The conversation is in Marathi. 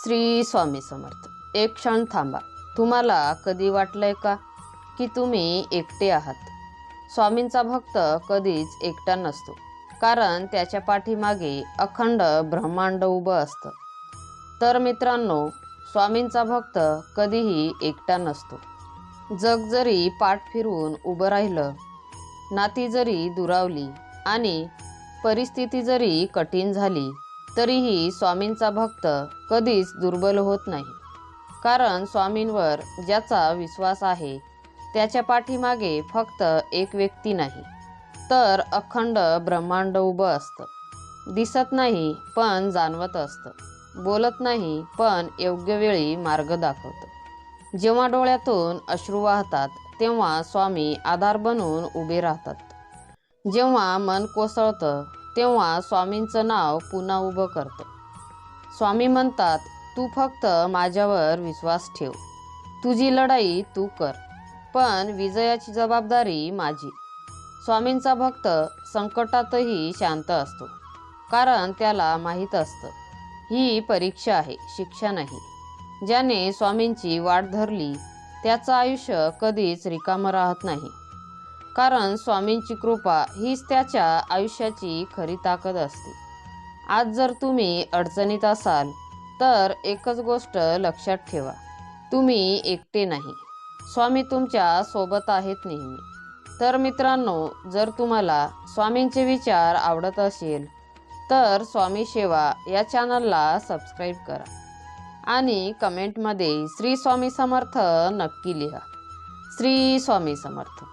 श्री स्वामी समर्थ. एक क्षण थांबा. तुम्हाला कधी वाटलंय का की तुम्ही एकटे आहात? स्वामींचा भक्त कधीच एकटा नसतो, कारण त्याच्या पाठीमागे अखंड ब्रह्मांड उभं असतं. तर मित्रांनो, स्वामींचा भक्त कधीही एकटा नसतो. जग जरी पाठ फिरवून उभं राहिलं, नाती जरी दुरावली आणि परिस्थिती जरी कठीण झाली, तरीही स्वामींचा भक्त कधीच दुर्बल होत नाही. कारण स्वामींवर ज्याचा विश्वास आहे, त्याच्या पाठीमागे फक्त एक व्यक्ती नाही, तर अखंड ब्रह्मांड उभं असतं. दिसत नाही पण जाणवत असतं, बोलत नाही पण योग्य वेळी मार्ग दाखवतं. जेव्हा डोळ्यातून अश्रू वाहतात, तेव्हा स्वामी आधार बनून उभे राहतात. जेव्हा मन कोसळतं, तेव्हा स्वामींचं नाव पुन्हा उभं करतं. स्वामी म्हणतात, तू फक्त माझ्यावर विश्वास ठेव, तुझी लढाई तू कर, पण विजयाची जबाबदारी माझी. स्वामींचा भक्त संकटातही शांत असतो, कारण त्याला माहीत असतं, ही परीक्षा आहे, शिक्षा नाही. ज्याने स्वामींची वाट धरली, त्याचं आयुष्य कधीच रिकामं राहत नाही. कारण स्वामींची कृपा हीच त्याच्या आयुष्याची खरी ताकद असते. आज जर तुम्ही अडचणीत असाल, तर एकच गोष्ट लक्षात ठेवा, तुम्ही एकटे नाही. स्वामी तुमच्या सोबत आहेत नेहमी. तर मित्रांनो, जर तुम्हाला स्वामींचे विचार आवडत असेल, तर स्वामी सेवा या चॅनलला सबस्क्राईब करा आणि कमेंटमध्ये श्री स्वामी समर्थ नक्की लिहा. श्री स्वामी समर्थ.